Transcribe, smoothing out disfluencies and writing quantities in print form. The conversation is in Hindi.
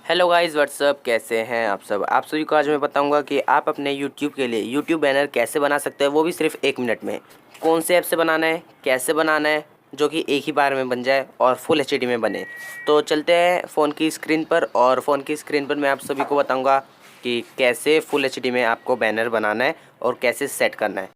हेलो गाइस, व्हाट्सअप, कैसे हैं आप सब। आप सभी को आज मैं बताऊंगा कि आप अपने यूट्यूब के लिए यूट्यूब बैनर कैसे बना सकते हैं, वो भी सिर्फ 1 मिनट में। कौन से ऐप से बनाना है, कैसे बनाना है, जो कि एक ही बार में बन जाए और फुल एचडी में बने। तो चलते हैं फ़ोन की स्क्रीन पर, और फ़ोन की स्क्रीन पर मैं आप सभी को बताऊँगा कि कैसे फुल एचडी में आपको बैनर बनाना है और कैसे सेट करना है।